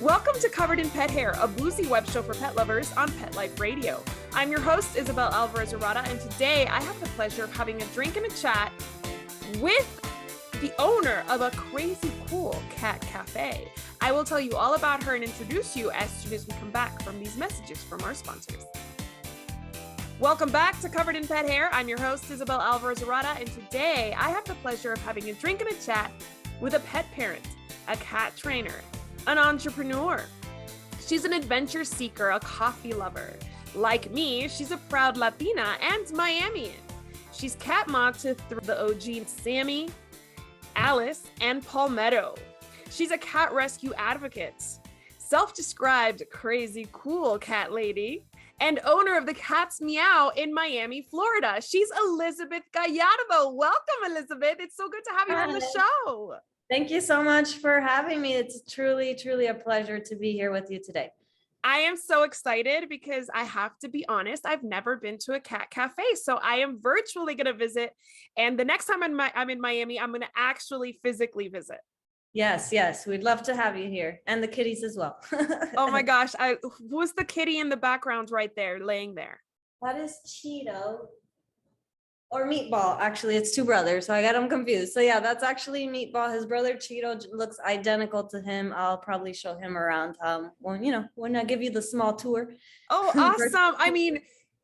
Welcome to Covered in Pet Hair, a boozy web show for pet lovers on Pet Life Radio. I'm your host, Isabel Alvarez-Arrada, and today I have the pleasure of having a drink and a chat with the owner of a crazy cool cat cafe. I will tell you all about her and introduce you as soon as we come back from these messages from our sponsors. Welcome back to Covered in Pet Hair. I'm your host, Isabel Alvarez-Arrada, and today I have the pleasure of having a drink and a chat with a pet parent, a cat trainer, an entrepreneur. She's an adventure seeker, a coffee lover. Like me, she's a proud Latina and Miamian. She's cat mom to the OG Sammy, Alice, and Palmetto. She's a cat rescue advocate, self-described crazy cool cat lady, and owner of the Cat's Meow in Miami, Florida. She's Elizabeth Gallardo. Welcome, Elizabeth. It's so good to have you on the show. Thank you so much for having me. It's truly, truly a pleasure to be here with you today. I am so excited because I have to be honest, I've never been to a cat cafe. So I am virtually going to visit. And the next time I'm in Miami, I'm going to actually physically visit. Yes. We'd love to have you here, and the kitties as well. Oh my gosh. Who's the kitty in the background right there, laying there? That is Cheeto. Or Meatball, actually. It's two brothers, so I got them confused. So yeah, that's actually Meatball. His brother Cheeto looks identical to him. I'll probably show him around when I give you the small tour. Oh, awesome. I mean,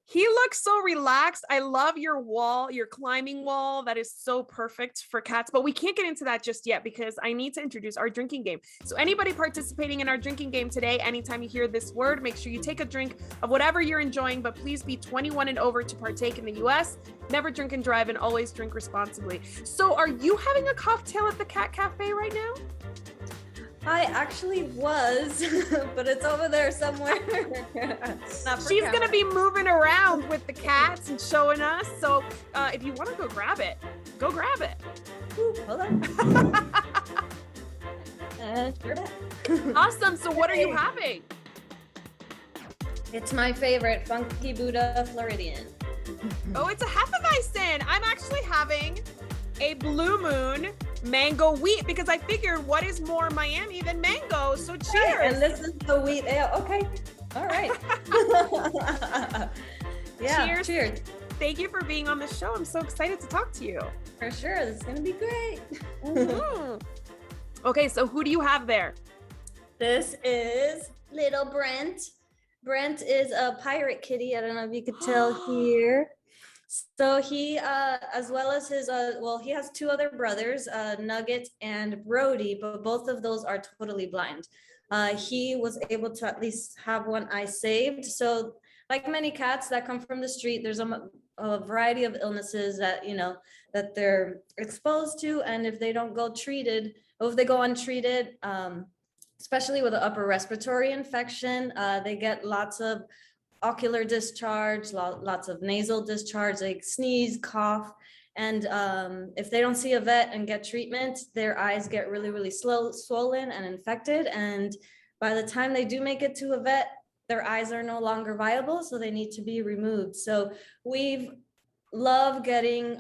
he looks so relaxed. I love your wall, your climbing wall. That is so perfect for cats, but we can't get into that just yet because I need to introduce our drinking game. So anybody participating in our drinking game today, anytime you hear this word, make sure you take a drink of whatever you're enjoying, but please be 21 and over to partake in the US. Never drink and drive, and always drink responsibly. So are you having a cocktail at the Cat Cafe right now? I actually was, but it's over there somewhere. She's going to be moving around with the cats and showing us. So if you want to go grab it, go grab it. Ooh, hold on. Awesome. So what are you having? It's my favorite, Funky Buddha Floridian. Oh, it's a Hefeweizen. I'm actually having a Blue Moon mango wheat because I figured what is more Miami than mango? So cheers. Right, and this is the wheat ale. Okay. All right. Yeah. Cheers. Thank you for being on the show. I'm so excited to talk to you. For sure. This is going to be great. Mm-hmm. Okay. So who do you have there? This is little Brent. Brent is a pirate kitty. I don't know if you could tell here. So he, as well as his, he has two other brothers, Nugget and Brody, but both of those are totally blind. He was able to at least have one eye saved. So like many cats that come from the street, there's a variety of illnesses that, that they're exposed to. And if they don't go treated, or if they go untreated, especially with an upper respiratory infection, they get lots of ocular discharge, lots of nasal discharge, like sneeze, cough. And if they don't see a vet and get treatment, their eyes get really, really swollen and infected. And by the time they do make it to a vet, their eyes are no longer viable, so they need to be removed. So we've love getting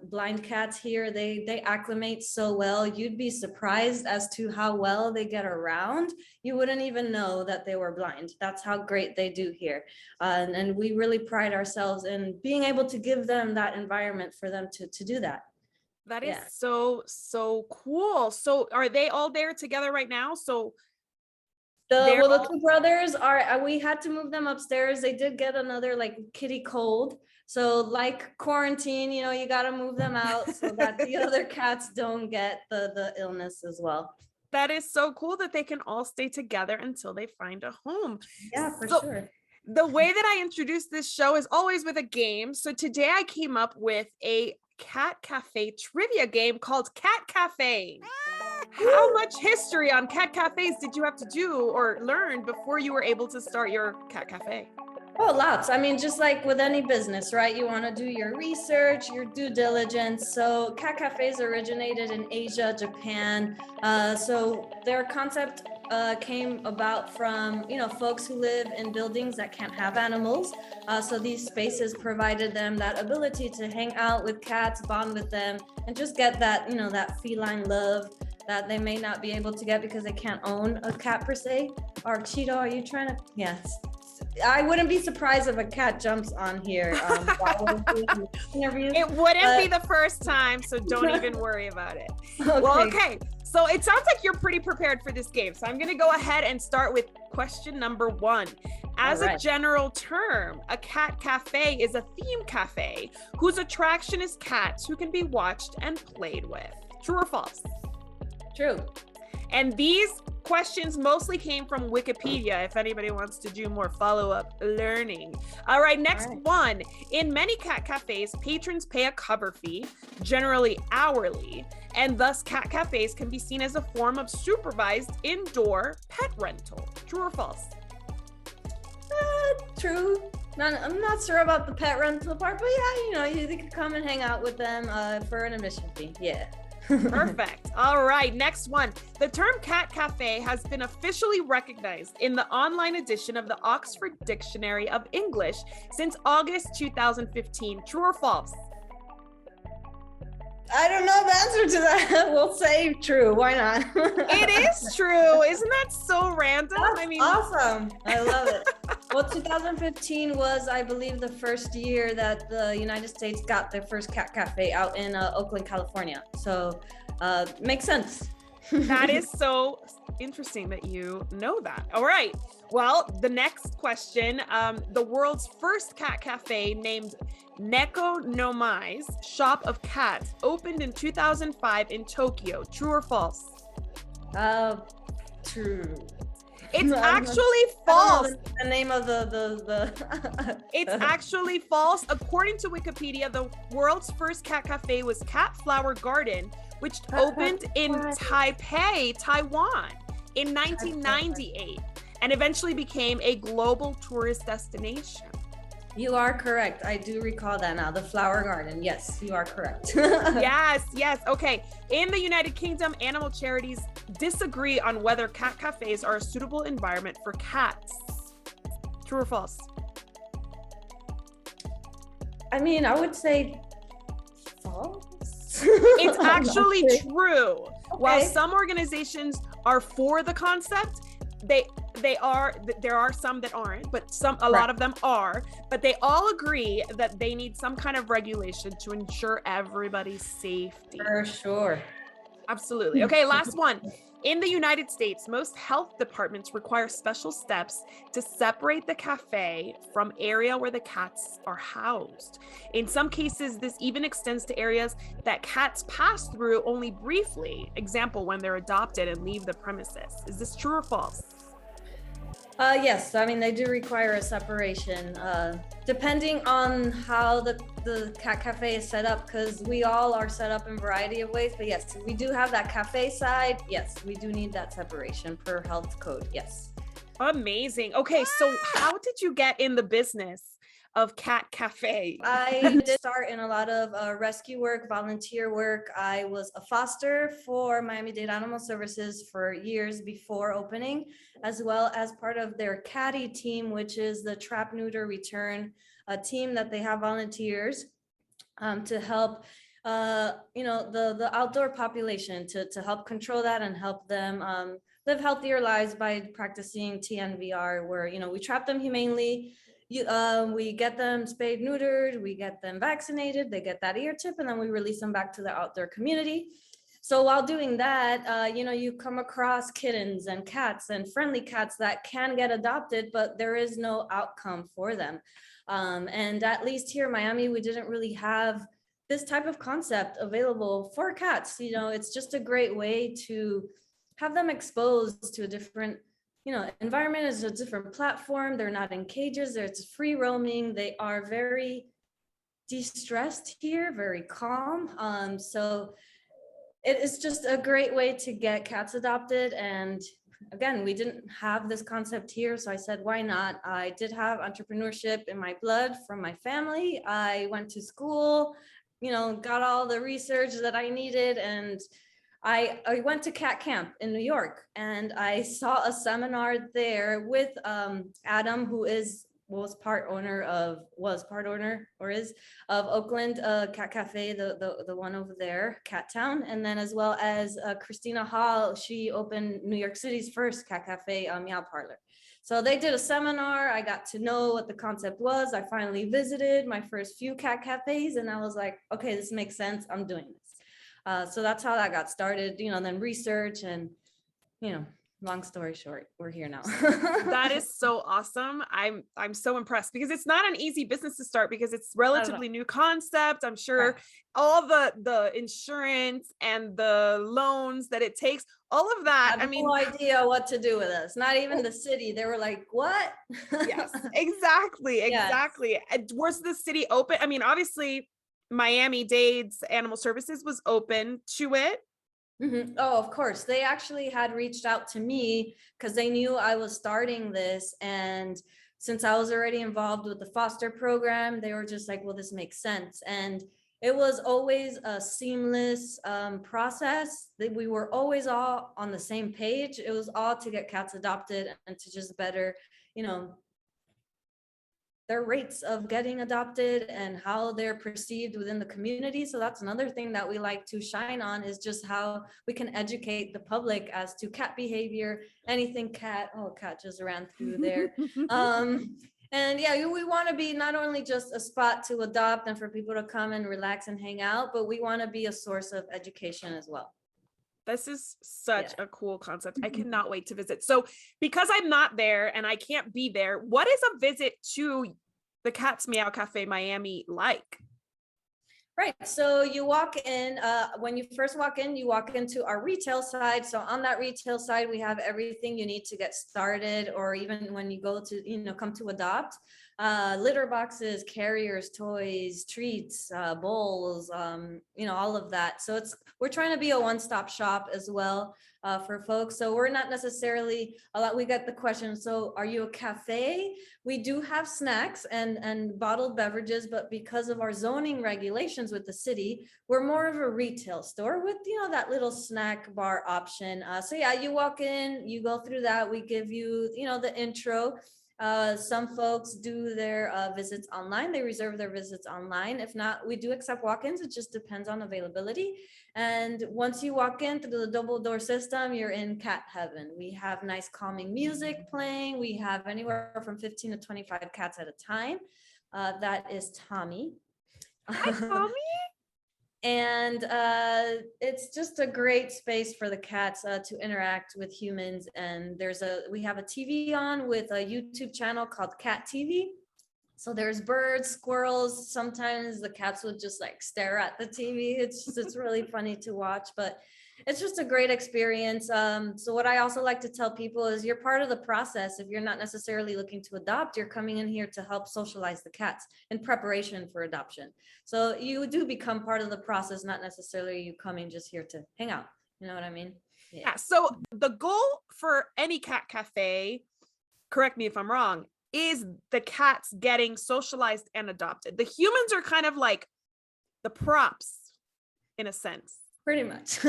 blind cats here. They acclimate so well. You'd be surprised as to how well they get around. You wouldn't even know that they were blind. That's how great they do here. And we really pride ourselves in being able to give them that environment for them to do that. That is so cool. So are they all there together right now? So the two brothers are, we had to move them upstairs. They did get another kitty cold. So like quarantine, you got to move them out so that the other cats don't get the illness as well. That is so cool that they can all stay together until they find a home. Yeah, for sure. The way that I introduce this show is always with a game. So today I came up with a cat cafe trivia game called Cat Café. How much history on cat cafes did you have to do or learn before you were able to start your cat cafe? Oh, lots. I mean, just like with any business, right? You want to do your research, your due diligence. So cat cafes originated in Asia, Japan. So their concept came about from, folks who live in buildings that can't have animals. So these spaces provided them that ability to hang out with cats, bond with them, and just get that, that feline love that they may not be able to get because they can't own a cat per se. Or Cheeto, are you trying to? Yes. I wouldn't be surprised if a cat jumps on here while we're doing this interview. It wouldn't be the first time, so don't even worry about it. Okay. Well, okay. So it sounds like you're pretty prepared for this game. So I'm going to go ahead and start with question number 1. As a general term, a cat cafe is a theme cafe whose attraction is cats who can be watched and played with. True or false? True. And these questions mostly came from Wikipedia, if anybody wants to do more follow-up learning. All right, next one. In many cat cafes, patrons pay a cover fee, generally hourly, and thus cat cafes can be seen as a form of supervised indoor pet rental. True or false? True. I'm not sure about the pet rental part, but yeah, you could come and hang out with them for an admission fee. Yeah. Perfect. All right, next one. The term cat cafe has been officially recognized in the online edition of the Oxford Dictionary of English since August 2015. True or false? I don't know the answer to that. We'll say true. Why not? It is true. Isn't that so random? That's awesome. I love it. Well, 2015 was, I believe, the first year that the United States got their first cat cafe out in Oakland, California. So, makes sense. That is so interesting that you know that. All right. Well, the next question, the world's first cat cafe named Neko no Mai's Shop of Cats opened in 2005 in Tokyo. True or false? True. It's actually false. The name of the It's actually false. According to Wikipedia, the world's first cat cafe was Cat Flower Garden, which opened in Taipei, Taiwan in 1998 and eventually became a global tourist destination. You are correct. I do recall that now. The flower garden. Yes, you are correct. Yes. Okay. In the United Kingdom, animal charities disagree on whether cat cafes are a suitable environment for cats. True or false? I mean, I would say false. It's actually true. Okay. While some organizations are for the concept, there are some that aren't, but a lot of them are, but they all agree that they need some kind of regulation to ensure everybody's safety. For sure. Absolutely. Okay, last one. In the United States, most health departments require special steps to separate the cafe from area where the cats are housed. In some cases, this even extends to areas that cats pass through only briefly. Example, when they're adopted and leave the premises. Is this true or false? Yes, I mean, they do require a separation, depending on how the cat cafe is set up, because we all are set up in a variety of ways. But yes, we do have that cafe side. Yes, we do need that separation per health code. Yes. Amazing. Okay, so how did you get in the business of cat cafe? I did start in a lot of rescue work, volunteer work. I was a foster for Miami Dade Animal Services for years before opening, as well as part of their caddy team, which is the trap, neuter, return team that they have volunteers to help the outdoor population, to help control that and help them live healthier lives by practicing TNVR, where we trap them humanely. We get them spayed, neutered, we get them vaccinated, they get that ear tip, and then we release them back to the outdoor community. So while doing that, you come across kittens and cats and friendly cats that can get adopted, but there is no outcome for them. And at least here in Miami, we didn't really have this type of concept available for cats. It's just a great way to have them exposed to a different environment. Is a different platform. They're not in cages. It's free roaming. They are very de-stressed here, very calm. So it is just a great way to get cats adopted. And again, we didn't have this concept here. So I said, why not? I did have entrepreneurship in my blood from my family. I went to school, got all the research that I needed, and I went to Cat Camp in New York, and I saw a seminar there with Adam, who is was part owner or is of Oakland Cat Cafe, the one over there, Cat Town, and then as well as Christina Hall. She opened New York City's first Cat Cafe, Meow Parlor. So they did a seminar. I got to know what the concept was. I finally visited my first few cat cafes, and I was like, okay, this makes sense. I'm doing this. So that's how that got started. Then research and long story short, we're here now. That is so awesome. I'm so impressed because it's not an easy business to start because it's relatively new concept. I'm sure all the insurance and the loans that it takes, all of that. I mean, no idea what to do with us. Not even the city. They were like, what? Yes, exactly. Yes. Was the city open? I mean, obviously Miami Dade Animal Services was open to it. Mm-hmm. Oh, of course. They actually had reached out to me because they knew I was starting this. And since I was already involved with the foster program, they were just like, well, this makes sense. And it was always a seamless process. We were always all on the same page. It was all to get cats adopted and to just better, their rates of getting adopted and how they're perceived within the community. So that's another thing that we like to shine on, is just how we can educate the public as to cat behavior, anything cat. Oh, cat just ran through there. And yeah, we want to be not only just a spot to adopt and for people to come and relax and hang out, but we want to be a source of education as well. This is such a cool concept. I cannot wait to visit. So because I'm not there and I can't be there, what is a visit to the Cat's Meow Cafe Miami like? Right. So you walk in, when you first walk in, you walk into our retail side. So on that retail side, we have everything you need to get started, or even when you go to, come to adopt. Litter boxes, carriers, toys, treats, bowls, all of that. So we're trying to be a one-stop shop as well for folks. So we're not necessarily we get the question, so are you a cafe? We do have snacks and bottled beverages, but because of our zoning regulations with the city, we're more of a retail store with, that little snack bar option. So yeah, you walk in, you go through that. We give you, the intro. Some folks do their visits online. They reserve their visits online. If not, we do accept walk-ins. It just depends on availability. And once you walk in through the double door system, you're in cat heaven. We have nice calming music playing. We have anywhere from 15 to 25 cats at a time. That is Tommy. Hi, Tommy. And it's just a great space for the cats to interact with humans. And we have a TV on with a YouTube channel called Cat TV. So there's birds, squirrels. Sometimes the cats would just stare at the TV. It's really funny to watch, but it's just a great experience. So what I also like to tell people is you're part of the process. If you're not necessarily looking to adopt, you're coming in here to help socialize the cats in preparation for adoption. So you do become part of the process, not necessarily you coming just here to hang out. You know what I mean? Yeah. So the goal for any cat cafe, correct me if I'm wrong, is the cats getting socialized and adopted. The humans are kind of like the props in a sense. Pretty much.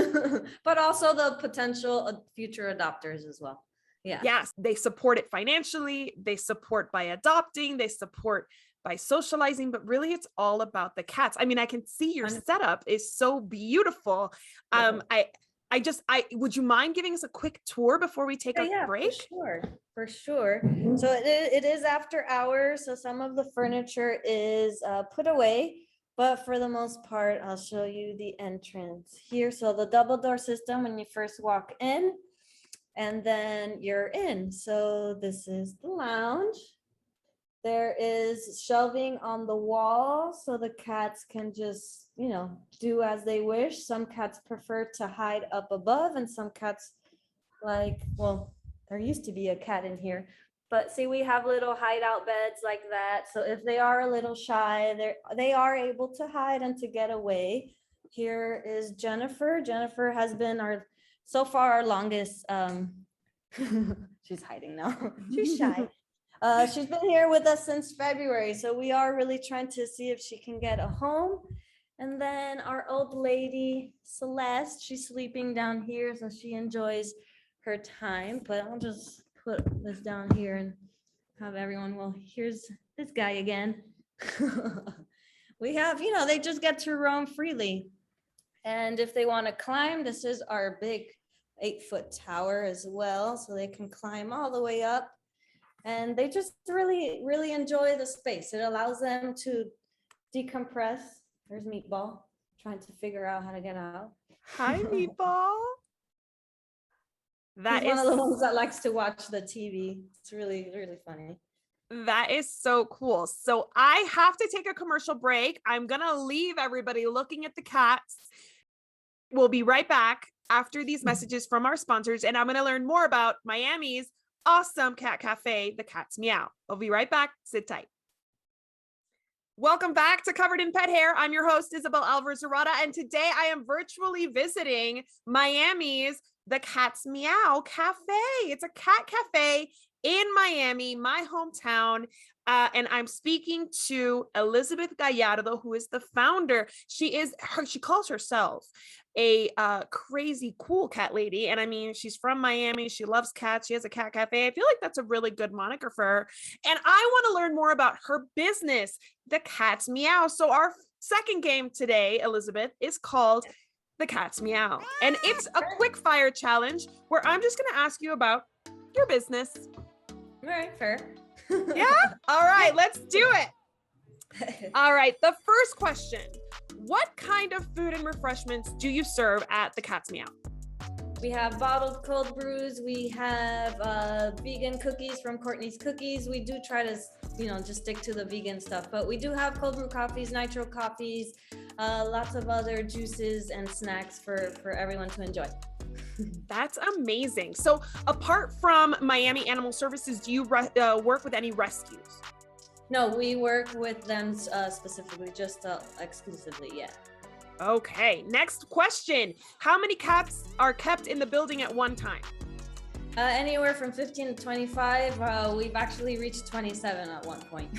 But also the potential future adopters as well. Yeah. Yes, they support it financially, they support by adopting, they support by socializing, but really it's all about the cats. I mean, I can see your setup is so beautiful. I would you mind giving us a quick tour before we take a break? For sure. So it is after hours. So some of the furniture is put away, but for the most part, I'll show you the entrance here. So the double door system when you first walk in, and then you're in. So this is the lounge. There is shelving on the wall so the cats can just, do as they wish. Some cats prefer to hide up above, and some cats there used to be a cat in here, but see, we have little hideout beds like that. So if they are a little shy, they are able to hide and to get away. Here is Jennifer. Jennifer has been so far our longest, she's hiding now. She's shy. She's been here with us since February, so we are really trying to see if she can get a home. And then our old lady, Celeste, she's sleeping down here, so she enjoys her time. But I'll just put this down here and have everyone, well, here's this guy again. We have, they just get to roam freely. And if they want to climb, this is our big 8-foot tower as well. So they can climb all the way up. And they just really, really enjoy the space. It allows them to decompress. There's Meatball trying to figure out how to get out. Hi, Meatball. He's one of the ones that likes to watch the TV. It's really, really funny. That is so cool. So I have to take a commercial break. I'm going to leave everybody looking at the cats. We'll be right back after these messages from our sponsors, and I'm going to learn more about Miami's awesome cat cafe, the Cat's Meow. I'll be right back. Sit tight. Welcome back to Covered in Pet Hair. I'm your host, Isabel Alvarez-Arrada, and today I am virtually visiting Miami's the Cat's Meow Cafe. It's a cat cafe in Miami, my hometown, and I'm speaking to Elizabeth Gallardo, who is the founder. She calls herself a crazy cool cat lady, and I mean, she's from Miami. She loves cats. She has a cat cafe. I feel like that's a really good moniker for her, and I want to learn more about her business, the Cat's Meow. So our second game today, Elizabeth, is called the Cat's Meow, and it's a quick fire challenge where I'm just going to ask you about your business. All right, fair. Yeah? All right, let's do it. All right, the first question. What kind of food and refreshments do you serve at the Cat's Meow? We have bottled cold brews. We have vegan cookies from Courtney's Cookies. We do try to, just stick to the vegan stuff, but we do have cold brew coffees, nitro coffees, lots of other juices and snacks for everyone to enjoy. That's amazing. So apart from Miami Animal Services, do you work with any rescues? No, we work with them specifically, just exclusively, yeah. Okay, next question. How many cats are kept in the building at one time? Anywhere from 15 to 25. We've actually reached 27 at one point.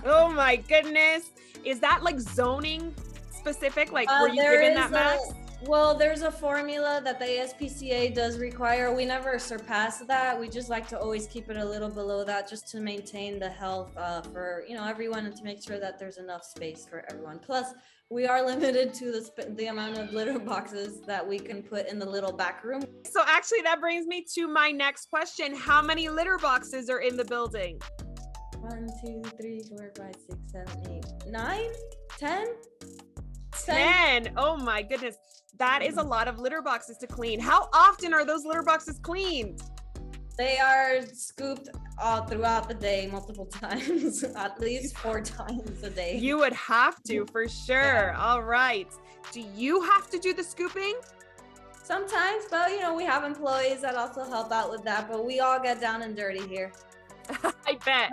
Oh my goodness. Is that like zoning specific? Like were you given that max? Well, there's a formula that the ASPCA does require. We never surpass that. We just like to always keep it a little below that, just to maintain the health for everyone, and to make sure that there's enough space for everyone. Plus, we are limited to the amount of litter boxes that we can put in the little back room. So actually, that brings me to my next question. How many litter boxes are in the building? 1, 2, 3, 4, 5, 6, 7, 8, 9, 10. 10. Oh my goodness. That is a lot of litter boxes to clean. How often are those litter boxes cleaned? They are scooped all throughout the day, multiple times, at least 4 times a day. You would have to, for sure. Yeah. All right. Do you have to do the scooping? Sometimes, but we have employees that also help out with that, but we all get down and dirty here. I bet.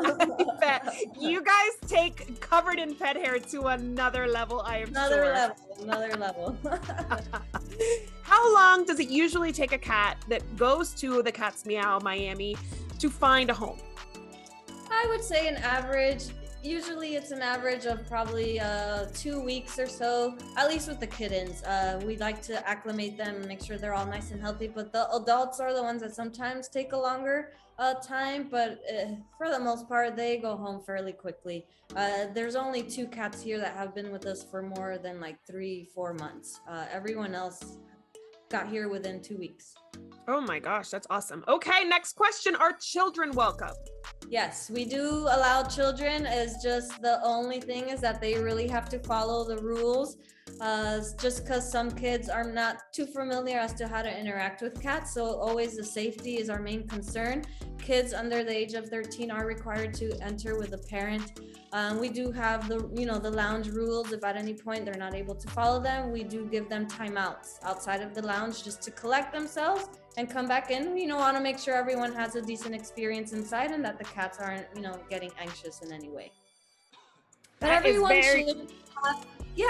You guys take Covered in Pet Hair to another level, I am sure. Another level. How long does it usually take a cat that goes to the Cat's Meow Miami to find a home? I would say an average. Usually it's an average of probably 2 weeks or so, at least with the kittens. We like to acclimate them and make sure they're all nice and healthy, but the adults are the ones that sometimes take a longer time, but for the most part, they go home fairly quickly. There's only 2 cats here that have been with us for more than like 3-4 months. Everyone else got here within 2 weeks. Oh my gosh, that's awesome. Okay, next question. Are children welcome? Yes, we do allow children. Is just the only thing is that they really have to follow the rules. Just because some kids are not too familiar as to how to interact with cats, so always the safety is our main concern. Kids under the age of 13 are required to enter with a parent. We do have the lounge rules. If at any point they're not able to follow them, we do give them timeouts outside of the lounge just to collect themselves and come back in. We want to make sure everyone has a decent and inside, and that the cats aren't getting anxious in any way. But everyone should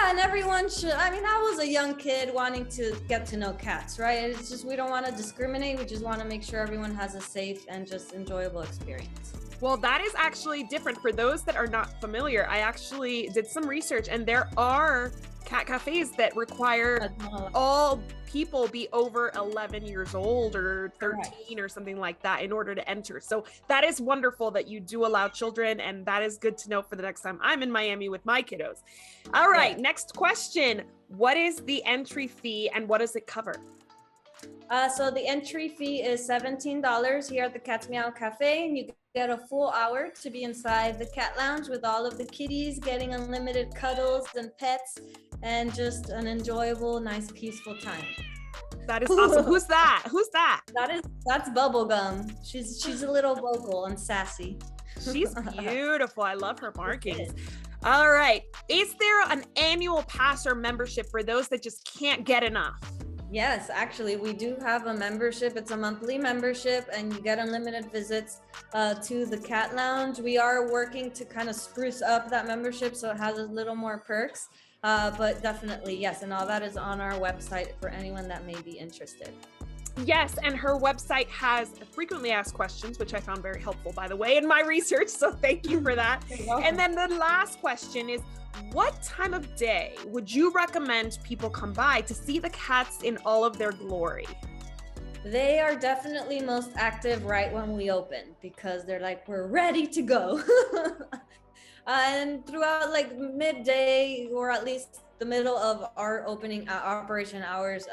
and everyone should. I mean, I was a young kid wanting to get to know cats, right? It's just we don't want to discriminate. We just want to make sure everyone has a safe and just enjoyable experience. Well, that is actually different for those that are not familiar. I actually did some research, and there are cat cafes that require all people be over 11 years old or 13 or something like that in order to enter. So that is wonderful that you do allow children, and that is good to know for the next time I'm in Miami with my kiddos. All right, next question. What is the entry fee and what does it cover? So the entry fee is $17 here at the Cat's Meow Cafe, and you get a full hour to be inside the cat lounge with all of the kitties, getting unlimited cuddles and pets, and just an enjoyable, nice, peaceful time. That is awesome. Who's that? Who's that? That's Bubblegum. She's a little vocal and sassy. She's beautiful. I love her markings. All right. Is there an annual pass or membership for those that just can't get enough? Yes, actually, we do have a membership. It's a monthly membership, and you get unlimited visits to the cat lounge. We are working to kind of spruce up that membership so it has a little more perks. But definitely, yes, and all that is on our website for anyone that may be interested. Yes, and her website has frequently asked questions, which I found very helpful, by the way, in my research. So thank you for that. And then the last question is, what time of day would you recommend people come by to see the cats in all of their glory? They are definitely most active right when we open because they're like, we're ready to go. And throughout like midday or at least the middle of our operating hours,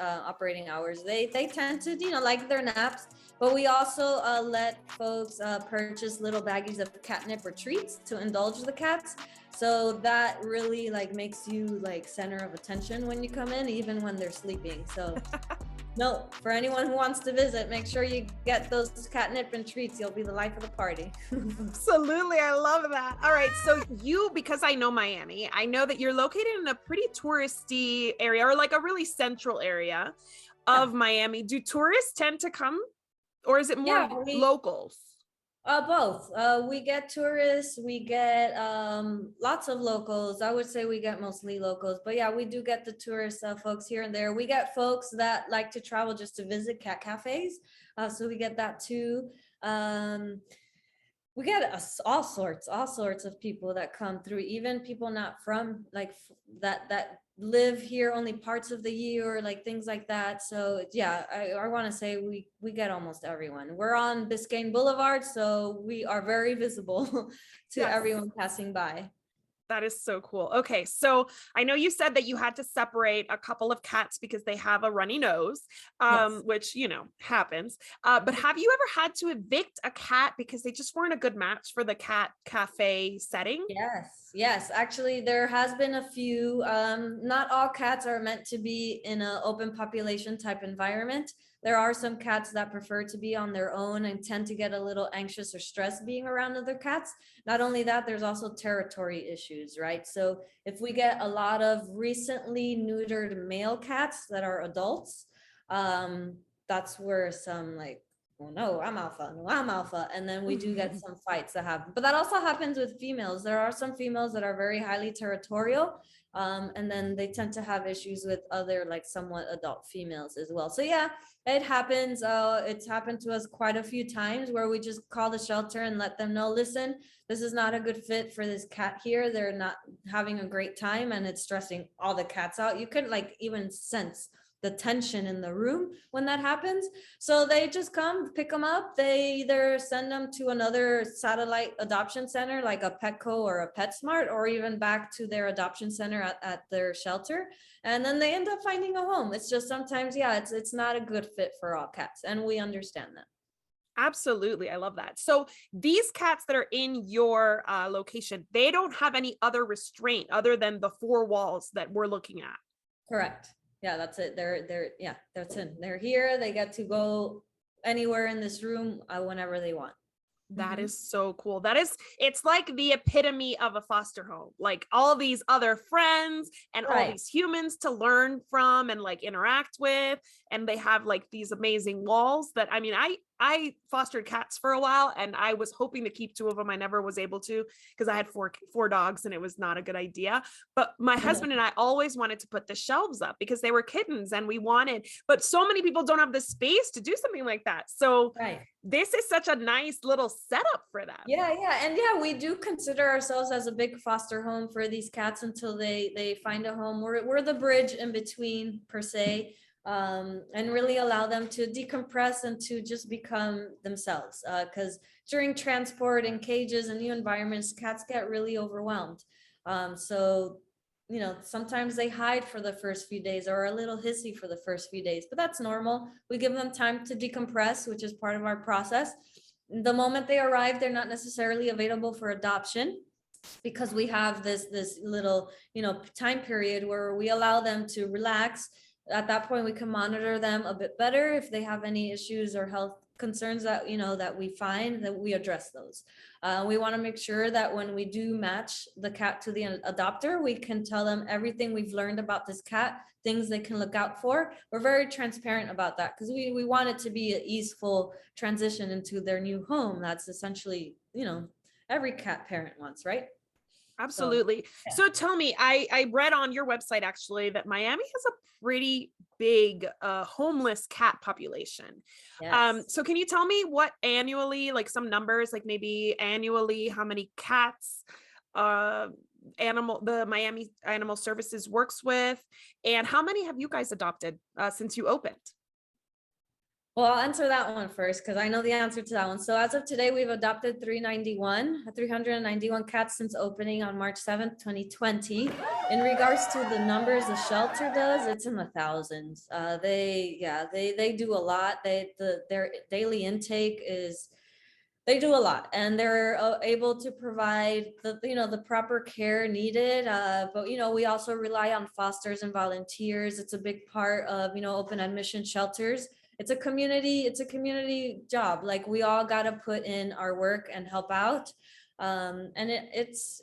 they tend to, like their naps. But we also let folks purchase little baggies of catnip or treats to indulge the cats. So that really like makes you like center of attention when you come in, even when they're sleeping. So no, for anyone who wants to visit, make sure you get those catnip and treats. You'll be the life of the party. Absolutely. I love that. All right. So because I know Miami, I know that you're located in a pretty touristy area or like a really central area of Miami. Do tourists tend to come or is it more locals? Both. We get tourists, we get lots of locals. I would say we get mostly locals, but yeah, we do get the tourist folks here and there. We get folks that like to travel just to visit cat cafes, so we get that too. We get all sorts of people that come through, even people not from like that live here only parts of the year or like things like that. So yeah, I want to say we get almost everyone. We're on Biscayne Boulevard, so we are very visible to everyone passing by. That is so cool. Okay. So I know you said that you had to separate a couple of cats because they have a runny nose, which, happens. But have you ever had to evict a cat because they just weren't a good match for the cat cafe setting? Yes. Actually, there has been a few. Not all cats are meant to be in an open population type environment. There are some cats that prefer to be on their own and tend to get a little anxious or stressed being around other cats. Not only that, there's also territory issues, right? So if we get a lot of recently neutered male cats that are adults, that's where some like, well, no, I'm alpha. And then we do get some fights that happen. But that also happens with females. There are some females that are very highly territorial. And then they tend to have issues with other like somewhat adult females as well. So yeah, it happens. It's happened to us quite a few times where we just call the shelter and let them know, listen, this is not a good fit for this cat here. They're not having a great time and it's stressing all the cats out. You can like even sense the tension in the room when that happens. So they just come pick them up. They either send them to another satellite adoption center, like a Petco or a PetSmart, or even back to their adoption center at their shelter. And then they end up finding a home. It's just sometimes, it's not a good fit for all cats. And we understand that. Absolutely. I love that. So these cats that are in your location, they don't have any other restraint other than the four walls that we're looking at. Correct. Yeah, that's it. That's it. They're here. They get to go anywhere in this room whenever they want. That is so cool. It's like the epitome of a foster home, like all these other friends and all these humans to learn from and like interact with. And they have like these amazing walls that, I mean, I fostered cats for a while and I was hoping to keep two of them. I never was able to because I had four dogs and it was not a good idea. But my husband and I always wanted to put the shelves up because they were kittens and we wanted, but so many people don't have the space to do something like that. So Right. this is such a nice little setup for them. Yeah, yeah. And yeah, we do consider ourselves as a big foster home for these cats until they find a home. We're the bridge in between per se, and really allow them to decompress and to just become themselves. Because during transport in cages and new environments, cats get really overwhelmed. So sometimes they hide for the first few days or are a little hissy for the first few days, but that's normal. We give them time to decompress, which is part of our process. The moment they arrive, they're not necessarily available for adoption because we have this little time period where we allow them to relax. At that point, we can monitor them a bit better. If they have any issues or health concerns that that we find, that we address those. We want to make sure that when we do match the cat to the adopter, we can tell them everything we've learned about this cat, things they can look out for. We're very transparent about that because we want it to be an easeful transition into their new home. That's essentially every cat parent wants, right? Absolutely. Yeah. So tell me, I read on your website actually that Miami has a pretty big homeless cat population. Yes. So can you tell me what annually, like some numbers, like maybe annually, how many cats the Miami Animal Services works with, and how many have you guys adopted since you opened? Well, I'll answer that one first because I know the answer to that one. So as of today, we've adopted 391 cats since opening on March 7th, 2020. In regards to the numbers the shelter does, it's in the thousands. They do a lot. Their daily intake is, they do a lot, and they're able to provide the proper care needed. But we also rely on fosters and volunteers. It's a big part of open admission shelters. It's a community job. Like, we all got to put in our work and help out. And it's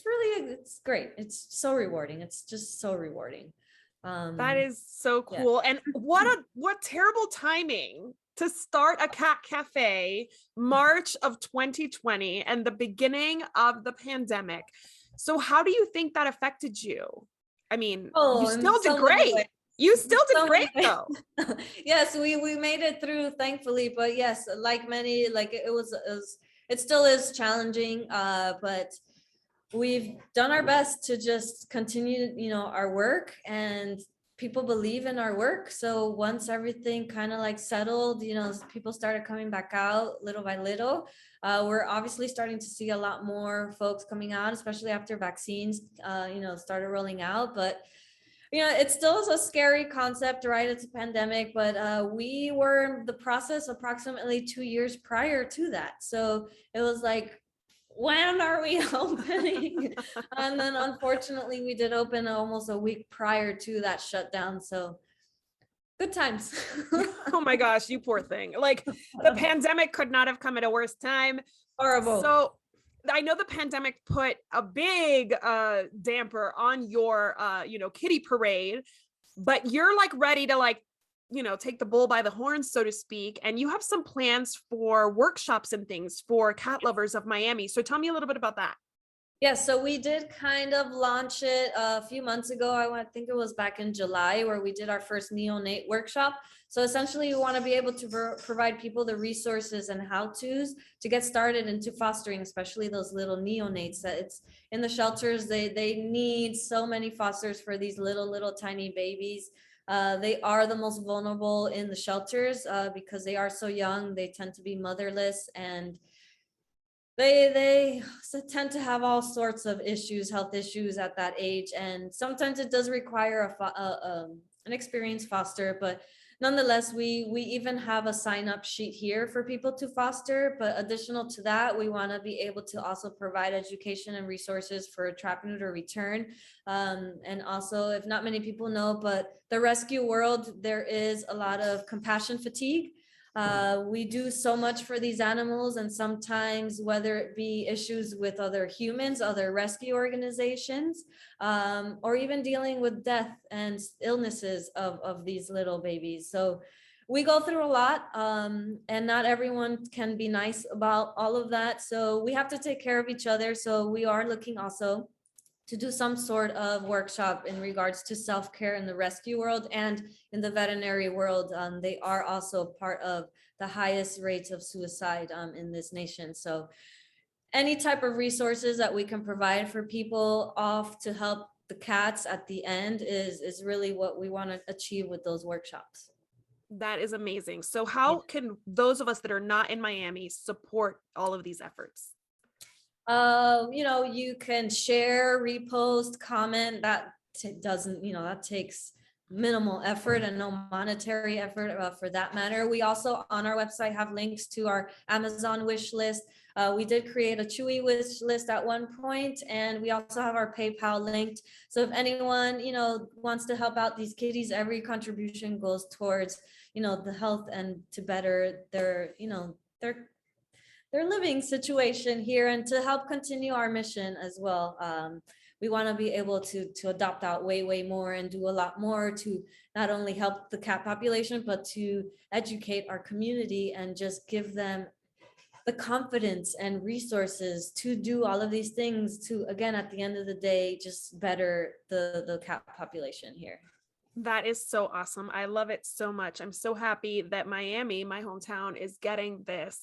really, it's great. It's so rewarding. It's just so rewarding. That is so Yeah. cool. And what terrible timing to start a cat cafe March of 2020 and the beginning of the pandemic. So how do you think that affected you? I mean, you in still did so many great. ways. You still did So many great though. Yes, we made it through, thankfully. But yes, like many, like it still is challenging. But we've done our best to just continue, our work, and people believe in our work. So once everything kind of like settled, people started coming back out little by little. We're obviously starting to see a lot more folks coming out, especially after vaccines, started rolling out. But it still is a scary concept, right? It's a pandemic, but we were in the process approximately 2 years prior to that. So it was like, when are we opening? And then unfortunately, we did open almost a week prior to that shutdown. So good times. Oh my gosh, you poor thing. Like, the pandemic could not have come at a worse time. Horrible. So I know the pandemic put a big damper on your kitty parade, but you're like ready to take the bull by the horns, so to speak, and you have some plans for workshops and things for cat lovers of Miami. So tell me a little bit about that. Yeah, so we did kind of launch it a few months ago. I think it was back in July, where we did our first neonate workshop. So essentially, we want to be able to provide people the resources and how-tos to get started into fostering, especially those little neonates. That it's in the shelters, they need so many fosters for these little tiny babies. They are the most vulnerable in the shelters because they are so young. They tend to be motherless, and they tend to have all sorts of issues, health issues at that age. And sometimes it does require an experienced foster, but nonetheless, we even have a sign-up sheet here for people to foster. But additional to that, we want to be able to also provide education and resources for trap, neuter, return. And also, if not many people know, but the rescue world, there is a lot of compassion fatigue. We do so much for these animals, and sometimes, whether it be issues with other humans, other rescue organizations, or even dealing with death and illnesses of these little babies. So we go through a lot, and not everyone can be nice about all of that. So we have to take care of each other. So we are looking also to do some sort of workshop in regards to self-care in the rescue world and in the veterinary world. They are also part of the highest rates of suicide in this nation. So any type of resources that we can provide for people off to help the cats at the end is really what we want to achieve with those workshops. That is amazing. So how can those of us that are not in Miami support all of these efforts? You can share, repost, comment. That doesn't, that takes minimal effort and no monetary effort for that matter. We also on our website have links to our Amazon wish list. We did create a Chewy wish list at one point, and we also have our PayPal linked. So if anyone, wants to help out these kitties, every contribution goes towards, the health and to better their living situation here and to help continue our mission as well. We want to be able to adopt out way more and do a lot more to not only help the cat population, but to educate our community and just give them the confidence and resources to do all of these things to, again, at the end of the day, just better the cat population here. That is so awesome. I love it so much. I'm so happy that Miami, my hometown, is getting this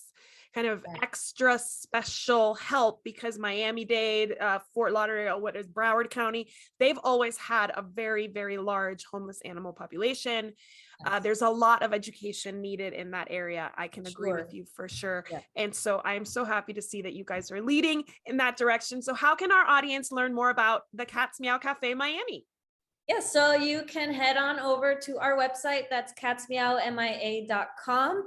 kind of extra special help because Miami Dade, Fort Lauderdale, what is Broward County, they've always had a very, very large homeless animal population. There's a lot of education needed in that area. I can agree with you for sure. Yeah. And so I am so happy to see that you guys are leading in that direction. So how can our audience learn more about the Cats Meow Cafe Miami? Yeah, so you can head on over to our website. That's catsmeowmia.com.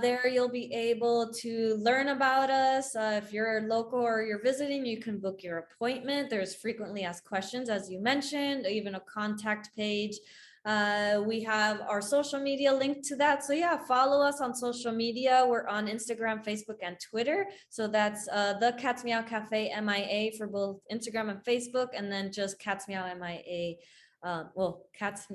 There you'll be able to learn about us. If you're local or you're visiting, you can book your appointment. There's frequently asked questions, as you mentioned, even a contact page. We have our social media linked to that. So yeah, follow us on social media. We're on Instagram, Facebook, and Twitter. So that's the Cats Meow Cafe MIA for both Instagram and Facebook, and then just Cats Meow MIA. Cats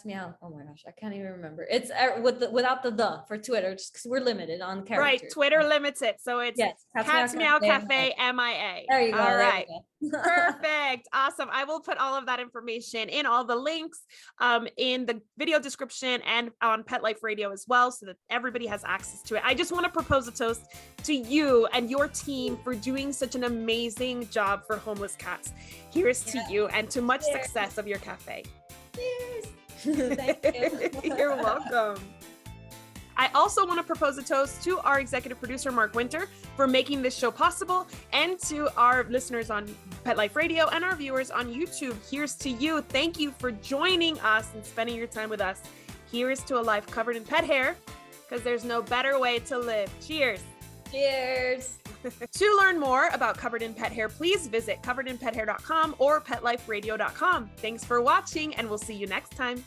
Meow. Oh my gosh, I can't even remember. It's without the for Twitter, just because we're limited on characters. Right, Twitter limits it, so it's Cats Meow Cafe MIA. There you go. All right, perfect, awesome. I will put all of that information in all the links in the video description and on Pet Life Radio as well, so that everybody has access to it. I just want to propose a toast to you and your team for doing such an amazing job for homeless cats. Here's to you and to much success of your cafe. Cheers. Thank you. You're welcome. I also want to propose a toast to our executive producer, Mark Winter, for making this show possible, and to our listeners on Pet Life Radio and our viewers on YouTube. Here's to you. Thank you for joining us and spending your time with us. Here's to a life covered in pet hair, because there's no better way to live. Cheers. Cheers. To learn more about Covered in Pet Hair, please visit coveredinpethair.com or petliferadio.com. Thanks for watching, and we'll see you next time.